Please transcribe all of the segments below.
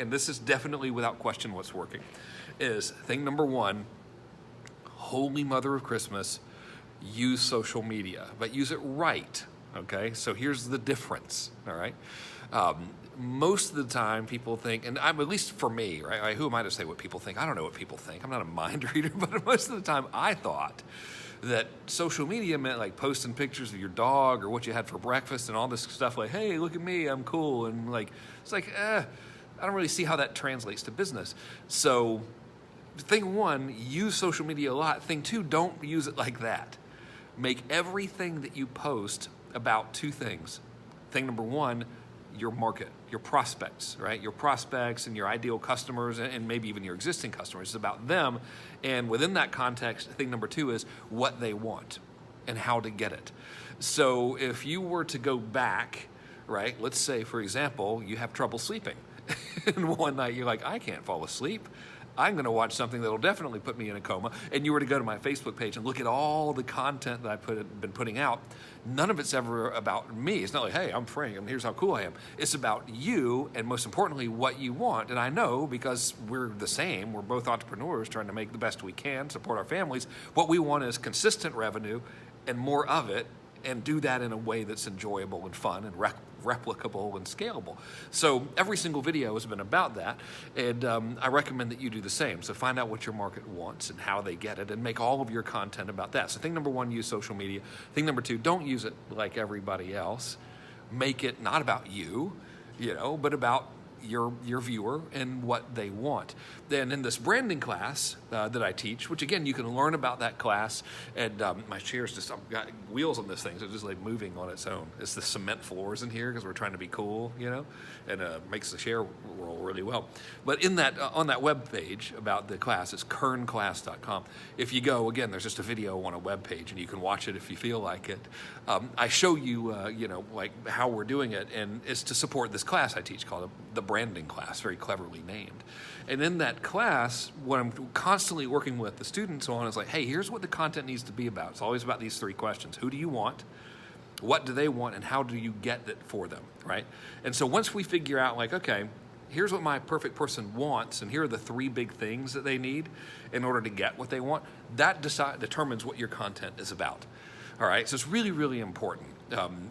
and this is definitely without question what's working, is thing number one, Holy Mother of Christmas, use social media, but use it right, okay? So here's the difference, all right? Most of the time people think, and at least for me, right? Who am I to say what people think? I don't know what people think. I'm not a mind reader, but most of the time I thought that social media meant like posting pictures of your dog or what you had for breakfast and all this stuff like, hey, look at me, I'm cool. And like, it's like, I don't really see how that translates to business. So thing one, use social media a lot. Thing two, don't use it like that. Make everything that you post about two things. Thing number one, your market, your prospects, right? Your prospects and your ideal customers and maybe even your existing customers. It's about them. And within that context, thing number two is what they want and how to get it. So if you were to go back, right, let's say, for example, you have trouble sleeping. And one night you're like, I can't fall asleep. I'm going to watch something that'll definitely put me in a coma. And you were to go to my Facebook page and look at all the content that I've been putting out. None of it's ever about me. It's not like, hey, I'm Frank, and here's how cool I am. It's about you, and most importantly, what you want. And I know because we're the same. We're both entrepreneurs trying to make the best we can, support our families. What we want is consistent revenue and more of it, and do that in a way that's enjoyable and fun and replicable and scalable. So every single video has been about that, and I recommend that you do the same. So find out what your market wants and how they get it, and make all of your content about that. So thing number one, use social media. Thing number two, don't use it like everybody else. Make it not about you, but about your viewer and what they want. Then in this branding class that I teach, which again, you can learn about that class, and my chair's just, I've got wheels on this thing, so it's just like moving on its own. It's the cement floors in here because we're trying to be cool, and makes the chair roll really well. But in that, on that web page about the class, it's kernclass.com. If you go, again, there's just a video on a web page and you can watch it if you feel like it. I show you, like how we're doing it, and it's to support this class I teach called the branding class, very cleverly named. And in that class, what I'm constantly working with the students on is like, hey, here's what the content needs to be about. It's always about these three questions. Who do you want? What do they want? And how do you get it for them, right? And so once we figure out like, okay, here's what my perfect person wants, and here are the three big things that they need in order to get what they want, that determines what your content is about. All right, so it's really, really important.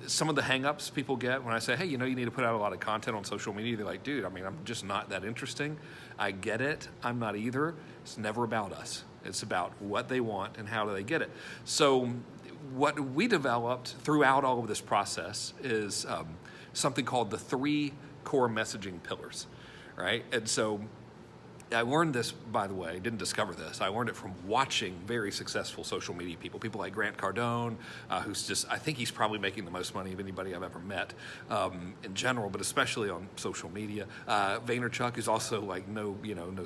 Some of the hang-ups people get when I say, hey, you need to put out a lot of content on social media, they're like, dude, I'm just not that interesting. I get it. I'm not either. It's never about us. It's about what they want and how do they get it. So what we developed throughout all of this process is something called the 3 core messaging pillars, right? And so I learned this, by the way, didn't discover this. I learned it from watching very successful social media people like Grant Cardone, who's just, I think he's probably making the most money of anybody I've ever met in general, but especially on social media. Vaynerchuk is also like no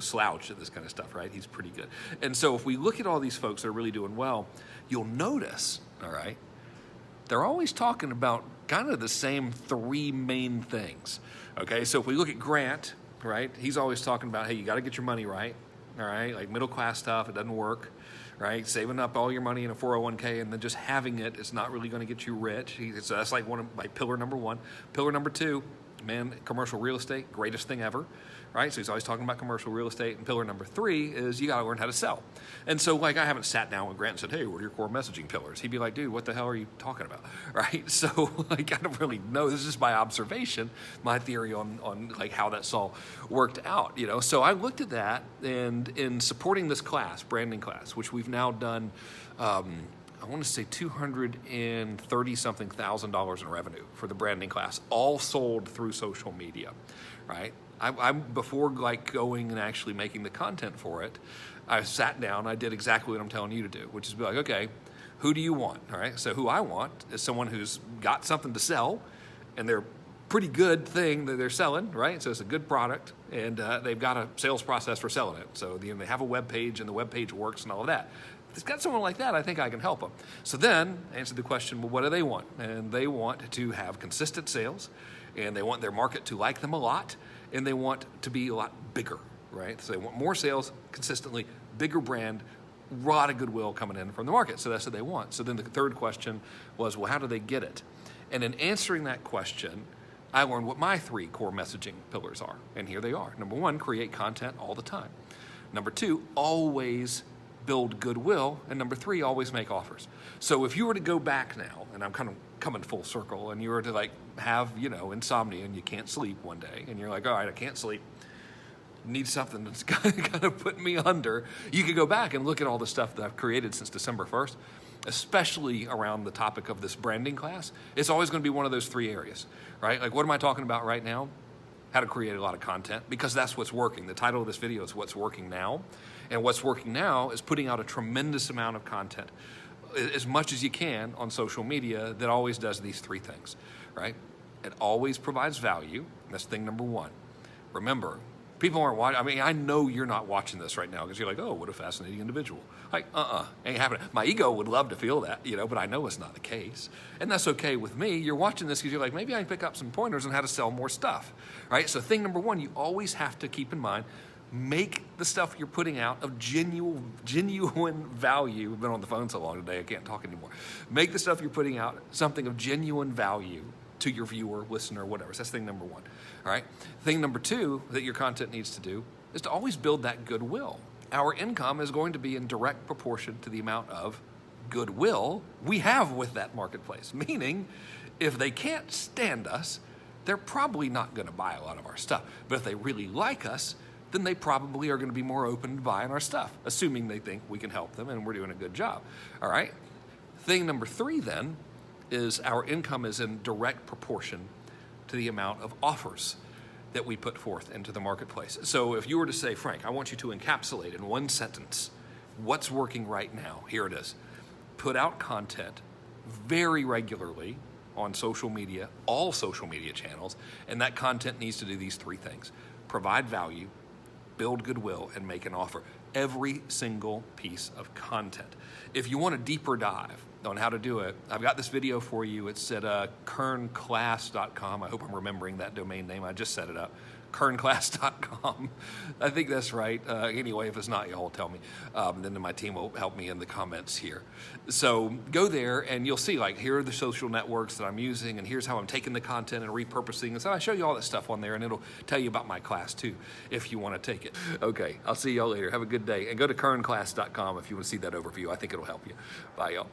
slouch at this kind of stuff, right? He's pretty good. And so if we look at all these folks that are really doing well, you'll notice, all right, they're always talking about kind of the same 3 main things, okay? So if we look at Grant, right? He's always talking about, hey, you got to get your money right, all right? Like middle class stuff, it doesn't work, right? Saving up all your money in a 401k and then just having it is not really going to get you rich. So that's like pillar number 1. Pillar number 2, man, commercial real estate, greatest thing ever, right? So he's always talking about commercial real estate. And pillar number 3 is you got to learn how to sell. And so like I haven't sat down with Grant and said, hey, what are your core messaging pillars? He'd be like, dude, what the hell are you talking about, right? So like I don't really know. This is just my observation, my theory on like how that's all worked out, So I looked at that, and in supporting this class, branding class, which we've now done, I want to say $230-something thousand in revenue for the branding class, all sold through social media, right? I before like going and actually making the content for it, I sat down, I did exactly what I'm telling you to do, which is be like, okay, who do you want? All right, so who I want is someone who's got something to sell, and they're pretty good thing that they're selling, right? So it's a good product, and they've got a sales process for selling it. So they have a web page, and the web page works and all of that. If it's got someone like that, I think I can help them. So then answer the question, well, what do they want? And they want to have consistent sales, and they want their market to like them a lot, and they want to be a lot bigger, right? So they want more sales consistently, bigger brand, a lot of goodwill coming in from the market. So that's what they want. So then the third question was, well, how do they get it? And in answering that question, I learned what my 3 core messaging pillars are, and here they are. Number 1, create content all the time. Number 2, always build goodwill. And number 3, always make offers. So if you were to go back now, and I'm kind of coming full circle, and you were to like have, insomnia and you can't sleep one day, and you're like, all right, I can't sleep, need something that's kind of put me under, you could go back and look at all the stuff that I've created since December 1st, especially around the topic of this branding class. It's always going to be one of those 3 areas, right? Like, what am I talking about right now? How to create a lot of content, because that's what's working. The title of this video is What's Working Now. And what's working now is putting out a tremendous amount of content, as much as you can on social media, that always does these 3 things, right? It always provides value. That's thing number 1. Remember, people aren't watching. I mean, I know you're not watching this right now because you're like, oh, what a fascinating individual. Like, ain't happening. My ego would love to feel that, but I know it's not the case. And that's okay with me. You're watching this because you're like, maybe I can pick up some pointers on how to sell more stuff, right? So thing number 1, you always have to keep in mind, make the stuff you're putting out of genuine value. I've been on the phone so long today, I can't talk anymore. Make the stuff you're putting out something of genuine value to your viewer, listener, whatever. So that's thing number 1, all right? Thing number 2 that your content needs to do is to always build that goodwill. Our income is going to be in direct proportion to the amount of goodwill we have with that marketplace. Meaning, if they can't stand us, they're probably not going to buy a lot of our stuff. But if they really like us, then they probably are going to be more open to buying our stuff, assuming they think we can help them and we're doing a good job, all right? Thing number 3 then is our income is in direct proportion to the amount of offers that we put forth into the marketplace. So if you were to say, Frank, I want you to encapsulate in 1 sentence what's working right now, here it is. Put out content very regularly on social media, all social media channels, and that content needs to do these 3 things. Provide value, build goodwill, and make an offer. Every single piece of content. If you want a deeper dive on how to do it, I've got this video for you. It's at kernclass.com. I hope I'm remembering that domain name. I just set it up. kernclass.com. I think that's right. Anyway, if it's not, y'all tell me. Then my team will help me in the comments here. So go there and you'll see, like, here are the social networks that I'm using, and here's how I'm taking the content and repurposing. And so I show you all that stuff on there, and it'll tell you about my class too, if you want to take it. Okay, I'll see y'all later. Have a good day. And go to kernclass.com if you want to see that overview. I think it'll help you. Bye, y'all.